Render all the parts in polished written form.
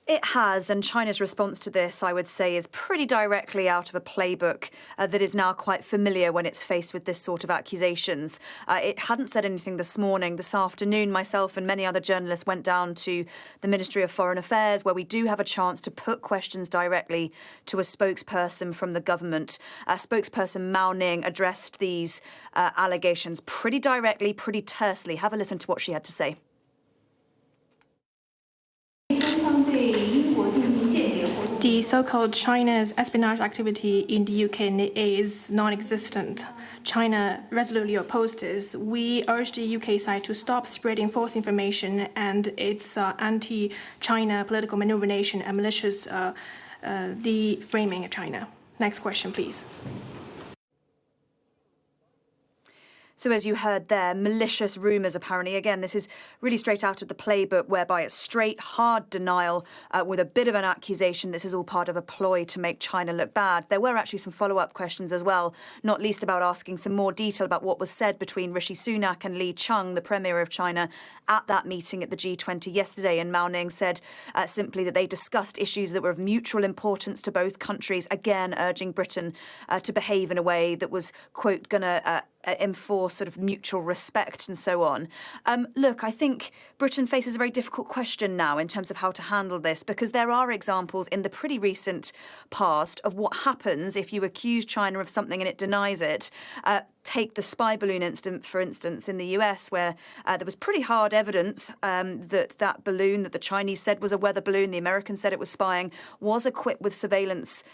It has, and China's response to this, I would say, is pretty directly out of a playbook that is now quite familiar when it's faced with this sort of accusations. It hadn't said anything this morning. This afternoon, myself and many other journalists went down to the Ministry of Foreign Affairs, where we do have a chance to put questions directly to a spokesperson from the government. Spokesperson Mao Ning addressed these allegations pretty directly, pretty tersely. Have a listen to what she had to say. The so-called China's espionage activity in the UK is non-existent. China resolutely opposes this. We urge the UK side to stop spreading false information and its anti-China political manipulation and malicious deframing of China. Next question, please. So as you heard there, malicious rumours, apparently. Again, this is really straight out of the playbook, whereby it's straight, hard denial with a bit of an accusation. This is all part of a ploy to make China look bad. There were actually some follow-up questions as well, not least about asking some more detail about what was said between Rishi Sunak and Li Qiang, the Premier of China, at that meeting at the G20 yesterday. And Mao Ning said simply that they discussed issues that were of mutual importance to both countries, again urging Britain to behave in a way that was, quote, going to enforce sort of mutual respect and so on. Look, I think Britain faces a very difficult question now in terms of how to handle this, because there are examples in the pretty recent past of what happens if you accuse China of something and it denies it. Take the spy balloon incident, for instance, in the US, where there was pretty hard evidence that balloon that the Chinese said was a weather balloon, the Americans said it was spying, was equipped with surveillance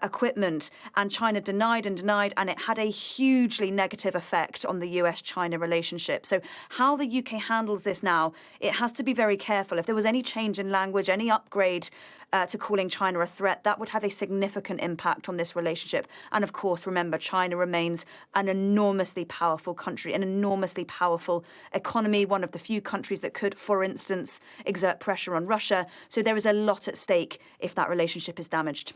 equipment, and China denied and denied, and it had a hugely negative effect on the US-China relationship. So how the UK handles this now, it has to be very careful. If there was any change in language, any upgrade to calling China a threat, that would have a significant impact on this relationship. And of course, remember, China remains an enormously powerful country, an enormously powerful economy, one of the few countries that could, for instance, exert pressure on Russia. So there is a lot at stake if that relationship is damaged.